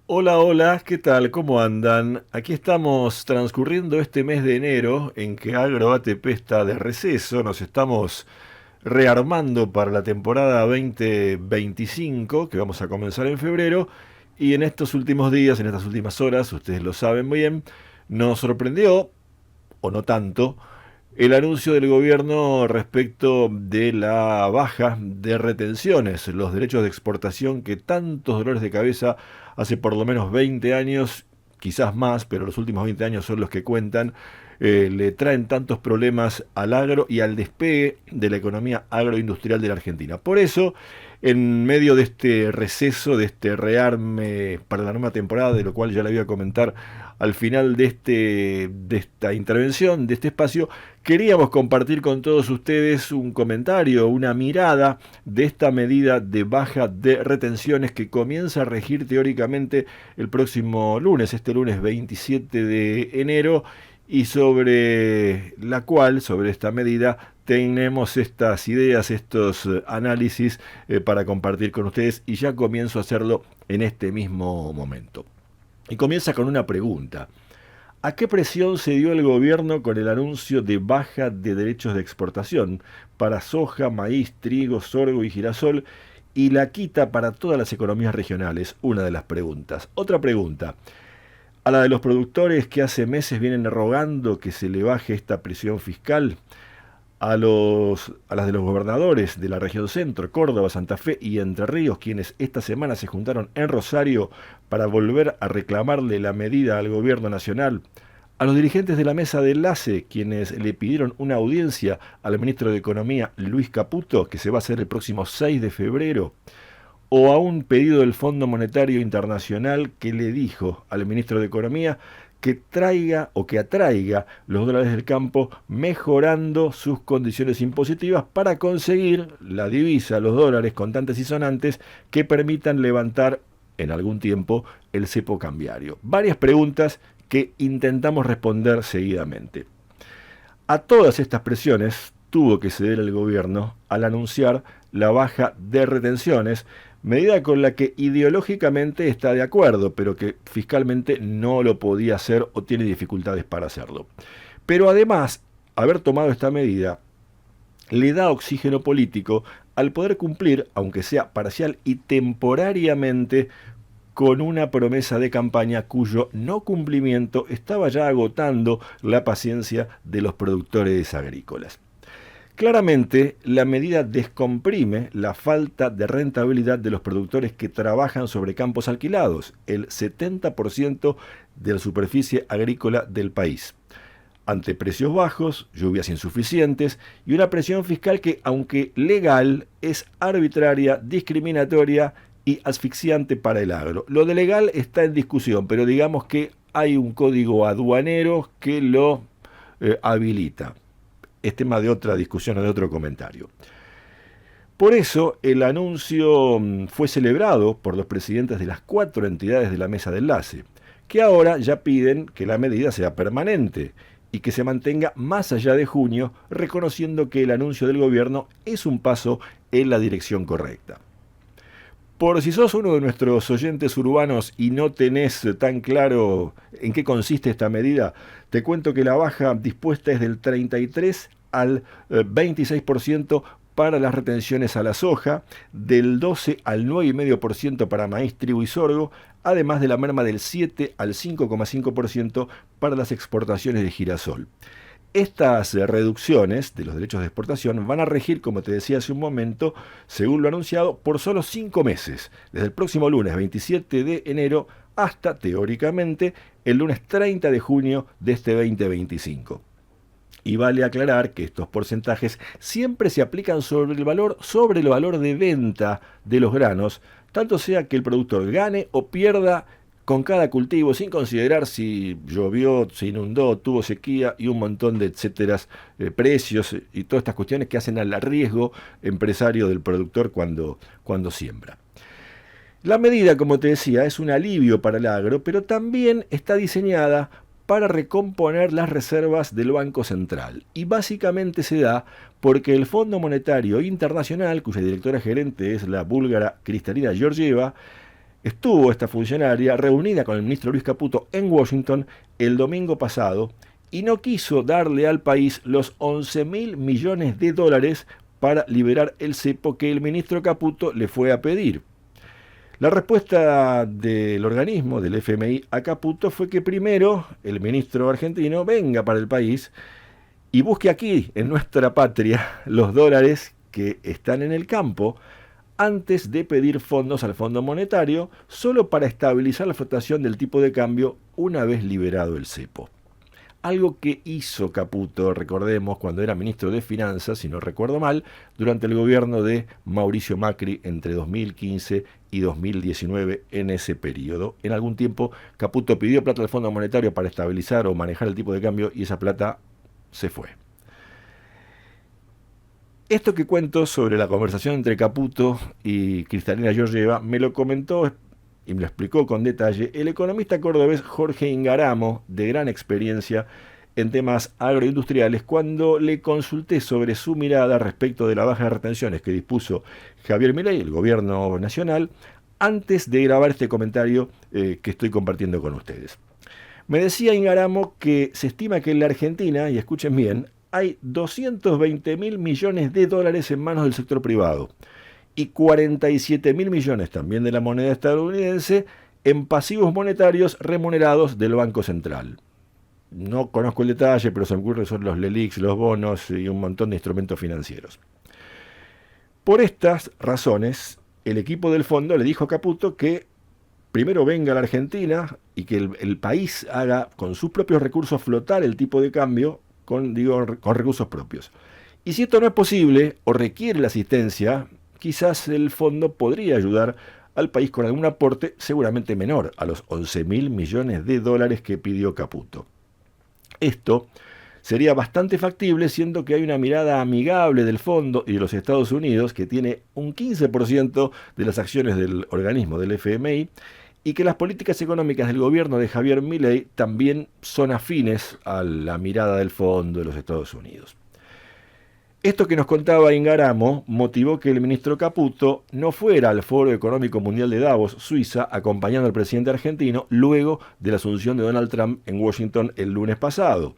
Hola, hola, ¿qué tal? ¿Cómo andan? Aquí estamos transcurriendo este mes de enero en que Agro ATP está de receso, nos estamos rearmando para la temporada 2025 que vamos a comenzar en febrero y en estos últimos días, en estas últimas horas, ustedes lo saben muy bien, nos sorprendió, o no tanto, el anuncio del gobierno respecto de la baja de retenciones, los derechos de exportación que tantos dolores de cabeza hace por lo menos 20 años, quizás más, pero los últimos 20 años son los que cuentan, le traen tantos problemas al agro y al despegue de la economía agroindustrial de la Argentina. Por eso, en medio de este receso, de este rearme para la nueva temporada, de lo cual ya le voy a comentar al final de esta intervención, de este espacio, queríamos compartir con todos ustedes un comentario, una mirada de esta medida de baja de retenciones que comienza a regir teóricamente el próximo lunes, este lunes 27 de enero, y sobre la cual, sobre esta medida, tenemos estas ideas, estos análisis para compartir con ustedes y ya comienzo a hacerlo en este mismo momento. Y comienza con una pregunta. ¿A qué presión se dio el gobierno con el anuncio de baja de derechos de exportación para soja, maíz, trigo, sorgo y girasol y la quita para todas las economías regionales? Una de las preguntas. Otra pregunta. A la de los productores que hace meses vienen rogando que se le baje esta presión fiscal, a las de los gobernadores de la región centro, Córdoba, Santa Fe y Entre Ríos, quienes esta semana se juntaron en Rosario para volver a reclamarle la medida al gobierno nacional, a los dirigentes de la mesa de enlace, quienes le pidieron una audiencia al ministro de Economía, Luis Caputo, que se va a hacer el próximo 6 de febrero, o a un pedido del Fondo Monetario Internacional que le dijo al ministro de Economía que traiga o que atraiga los dólares del campo mejorando sus condiciones impositivas para conseguir la divisa, los dólares contantes y sonantes que permitan levantar en algún tiempo el cepo cambiario. Varias preguntas que intentamos responder seguidamente. A todas estas presiones tuvo que ceder el gobierno al anunciar la baja de retenciones, medida con la que ideológicamente está de acuerdo, pero que fiscalmente no lo podía hacer o tiene dificultades para hacerlo. Pero además, haber tomado esta medida le da oxígeno político al poder cumplir, aunque sea parcial y temporariamente, con una promesa de campaña cuyo no cumplimiento estaba ya agotando la paciencia de los productores agrícolas. Claramente, la medida descomprime la falta de rentabilidad de los productores que trabajan sobre campos alquilados, el 70% de la superficie agrícola del país. Ante precios bajos, lluvias insuficientes y una presión fiscal que, aunque legal, es arbitraria, discriminatoria y asfixiante para el agro. Lo de legal está en discusión, pero digamos que hay un código aduanero que lo habilita. Es tema de otra discusión o de otro comentario. Por eso el anuncio fue celebrado por los presidentes de las 4 entidades de la mesa de enlace, que ahora ya piden que la medida sea permanente y que se mantenga más allá de junio, reconociendo que el anuncio del gobierno es un paso en la dirección correcta. Por si sos uno de nuestros oyentes urbanos y no tenés tan claro en qué consiste esta medida, te cuento que la baja dispuesta es del 33 al 26% para las retenciones a la soja, del 12 al 9,5% para maíz, trigo y sorgo, además de la merma del 7 al 5,5% para las exportaciones de girasol. Estas reducciones de los derechos de exportación van a regir, como te decía hace un momento, según lo anunciado, por solo 5 meses, desde el próximo lunes 27 de enero hasta, teóricamente, el lunes 30 de junio de este 2025. Y vale aclarar que estos porcentajes siempre se aplican sobre el valor de venta de los granos, tanto sea que el productor gane o pierda con cada cultivo, sin considerar si llovió, se inundó, tuvo sequía y un montón de etcéteras, precios y todas estas cuestiones que hacen al riesgo empresario del productor cuando siembra. La medida, como te decía, es un alivio para el agro, pero también está diseñada para recomponer las reservas del Banco Central. Y básicamente se da porque el Fondo Monetario Internacional, cuya directora gerente es la búlgara Kristalina Georgieva, Estuvo esta funcionaria reunida con el ministro Luis Caputo en Washington el domingo pasado y no quiso darle al país los 11.000 millones de dólares para liberar el cepo que el ministro Caputo le fue a pedir. La respuesta del organismo, del FMI, a Caputo fue que primero el ministro argentino venga para el país y busque aquí, en nuestra patria, los dólares que están en el campo, antes de pedir fondos al Fondo Monetario, solo para estabilizar la flotación del tipo de cambio una vez liberado el cepo. Algo que hizo Caputo, recordemos, cuando era ministro de Finanzas, si no recuerdo mal, durante el gobierno de Mauricio Macri entre 2015 y 2019 en ese periodo. En algún tiempo Caputo pidió plata al Fondo Monetario para estabilizar o manejar el tipo de cambio y esa plata se fue. Esto que cuento sobre la conversación entre Caputo y Cristalina Georgieva me lo comentó y me lo explicó con detalle el economista cordobés Jorge Ingaramo, de gran experiencia en temas agroindustriales, cuando le consulté sobre su mirada respecto de la baja de retenciones que dispuso Javier Milei, el gobierno nacional, antes de grabar este comentario que estoy compartiendo con ustedes. Me decía Ingaramo que se estima que en la Argentina, y escuchen bien, hay 220.000 millones de dólares en manos del sector privado y 47.000 millones también de la moneda estadounidense en pasivos monetarios remunerados del Banco Central. No conozco el detalle, pero se me ocurre son los LELIQs, los bonos y un montón de instrumentos financieros. Por estas razones, el equipo del fondo le dijo a Caputo que primero venga a la Argentina y que el país haga con sus propios recursos flotar el tipo de cambio con recursos propios. Y si esto no es posible o requiere la asistencia, quizás el fondo podría ayudar al país con algún aporte seguramente menor a los 11.000 millones de dólares que pidió Caputo. Esto sería bastante factible, siendo que hay una mirada amigable del fondo y de los Estados Unidos, que tiene un 15% de las acciones del organismo del FMI, y que las políticas económicas del gobierno de Javier Milei también son afines a la mirada del fondo de los Estados Unidos. Esto que nos contaba Ingaramo motivó que el ministro Caputo no fuera al Foro Económico Mundial de Davos, Suiza, acompañando al presidente argentino luego de la asunción de Donald Trump en Washington el lunes pasado,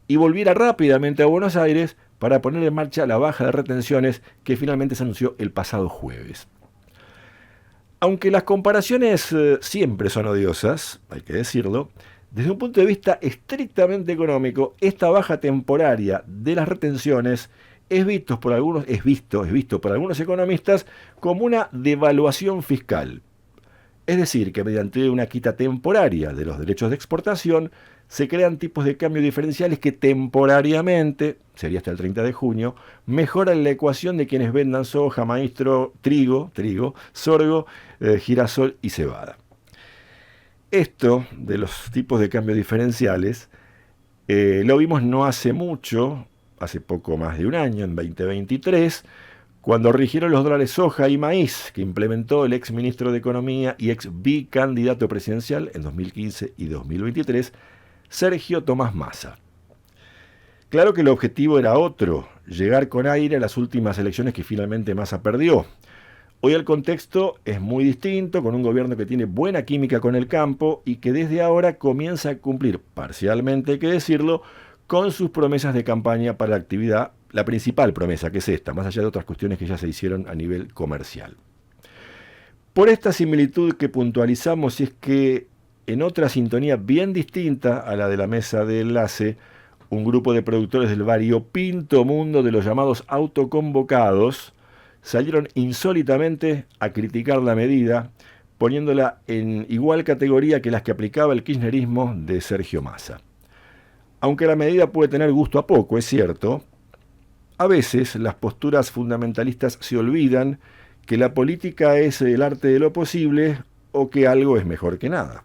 y volviera rápidamente a Buenos Aires para poner en marcha la baja de retenciones que finalmente se anunció el pasado jueves. Aunque las comparaciones siempre son odiosas, hay que decirlo, desde un punto de vista estrictamente económico, esta baja temporaria de las retenciones es visto por algunos economistas como una devaluación fiscal. Es decir, que mediante una quita temporaria de los derechos de exportación, se crean tipos de cambio diferenciales que temporariamente, sería hasta el 30 de junio, mejoran la ecuación de quienes vendan soja, maíz, trigo, sorgo, girasol y cebada. Esto de los tipos de cambio diferenciales lo vimos no hace mucho, hace poco más de un año, en 2023, cuando rigieron los dólares soja y maíz que implementó el ex ministro de Economía y ex bicandidato presidencial en 2015 y 2023, Sergio Tomás Massa. Claro que el objetivo era otro, llegar con aire a las últimas elecciones que finalmente Massa perdió. Hoy el contexto es muy distinto, con un gobierno que tiene buena química con el campo y que desde ahora comienza a cumplir, parcialmente hay que decirlo, con sus promesas de campaña para la actividad, la principal promesa que es esta, más allá de otras cuestiones que ya se hicieron a nivel comercial. Por esta similitud que puntualizamos, es que en otra sintonía bien distinta a la de la mesa de enlace, un grupo de productores del variopinto mundo de los llamados autoconvocados salieron insólitamente a criticar la medida, poniéndola en igual categoría que las que aplicaba el kirchnerismo de Sergio Massa. Aunque la medida puede tener gusto a poco, es cierto, a veces las posturas fundamentalistas se olvidan que la política es el arte de lo posible o que algo es mejor que nada.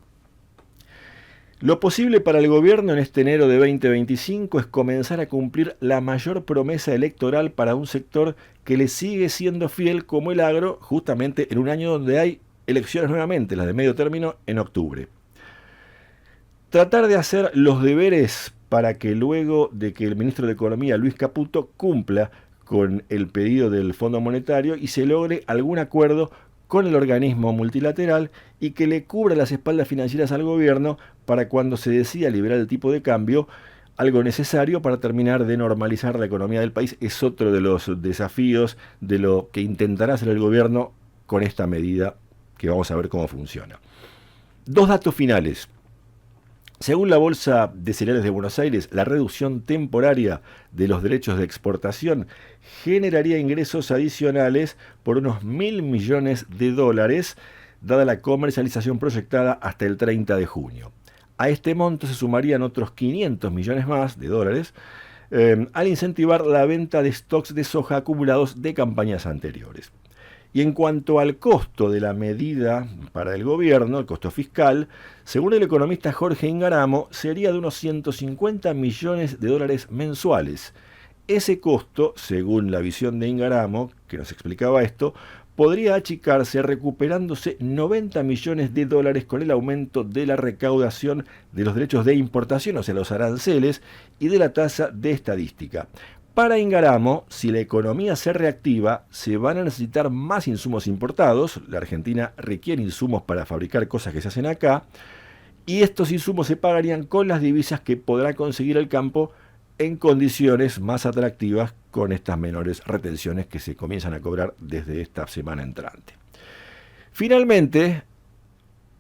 Lo posible para el gobierno en este enero de 2025 es comenzar a cumplir la mayor promesa electoral para un sector que le sigue siendo fiel como el agro, justamente en un año donde hay elecciones nuevamente, las de medio término, en octubre. Tratar de hacer los deberes para que luego de que el ministro de Economía, Luis Caputo, cumpla con el pedido del Fondo Monetario y se logre algún acuerdo con el organismo multilateral y que le cubra las espaldas financieras al gobierno para cuando se decida liberar el tipo de cambio, algo necesario para terminar de normalizar la economía del país. Es otro de los desafíos de lo que intentará hacer el gobierno con esta medida, que vamos a ver cómo funciona. Dos datos finales. Según la Bolsa de Cereales de Buenos Aires, la reducción temporaria de los derechos de exportación generaría ingresos adicionales por unos 1.000 millones de dólares, dada la comercialización proyectada hasta el 30 de junio. A este monto se sumarían otros 500 millones más de dólares al incentivar la venta de stocks de soja acumulados de campañas anteriores. Y en cuanto al costo de la medida para el gobierno, el costo fiscal, según el economista Jorge Ingaramo, sería de unos 150 millones de dólares mensuales. Ese costo, según la visión de Ingaramo, que nos explicaba esto, podría achicarse recuperándose 90 millones de dólares con el aumento de la recaudación de los derechos de importación, o sea, los aranceles, y de la tasa de estadística. Para Ingaramo, si la economía se reactiva, se van a necesitar más insumos importados. La Argentina requiere insumos para fabricar cosas que se hacen acá, y estos insumos se pagarían con las divisas que podrá conseguir el campo en condiciones más atractivas con estas menores retenciones que se comienzan a cobrar desde esta semana entrante. Finalmente,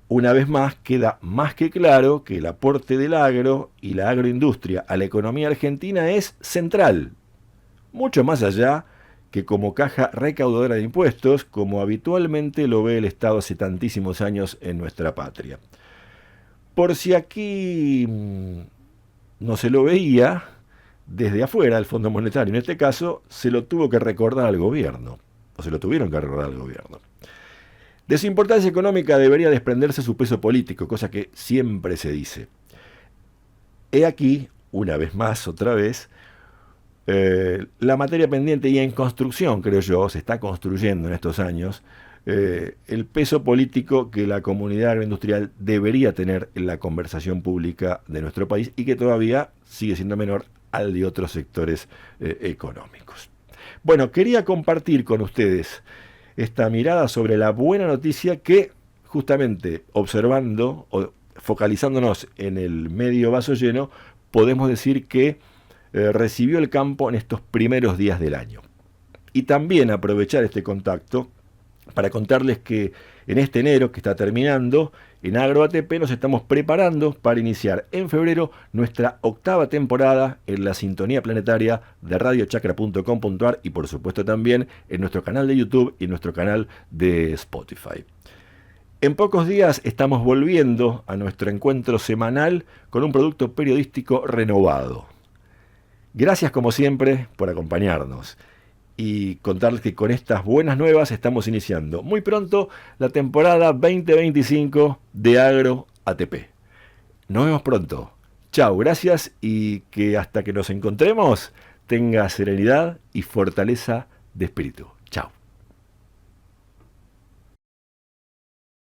una vez más, queda más que claro que el aporte del agro y la agroindustria a la economía argentina es central, mucho más allá que como caja recaudadora de impuestos, como habitualmente lo ve el Estado hace tantísimos años en nuestra patria. Por si aquí no se lo veía, desde afuera, el Fondo Monetario en este caso, se lo tuvo que recordar al gobierno, o se lo tuvieron que recordar al gobierno. De su importancia económica debería desprenderse su peso político, cosa que siempre se dice. He aquí, una vez más, otra vez, la materia pendiente y en construcción, creo yo, se está construyendo en estos años, el peso político que la comunidad agroindustrial debería tener en la conversación pública de nuestro país y que todavía sigue siendo menor al de otros sectores económicos. Bueno, quería compartir con ustedes esta mirada sobre la buena noticia que, justamente observando o focalizándonos en el medio vaso lleno, podemos decir que recibió el campo en estos primeros días del año. Y también aprovechar este contacto para contarles que en este enero que está terminando, en AgroATP nos estamos preparando para iniciar en febrero nuestra 8ª temporada en la sintonía planetaria de radiochacra.com.ar y por supuesto también en nuestro canal de YouTube y en nuestro canal de Spotify. En pocos días estamos volviendo a nuestro encuentro semanal con un producto periodístico renovado. Gracias como siempre por acompañarnos y contarles que con estas buenas nuevas estamos iniciando muy pronto la temporada 2025 de AgroATP. Nos vemos pronto. Chao, gracias y que hasta que nos encontremos tenga serenidad y fortaleza de espíritu.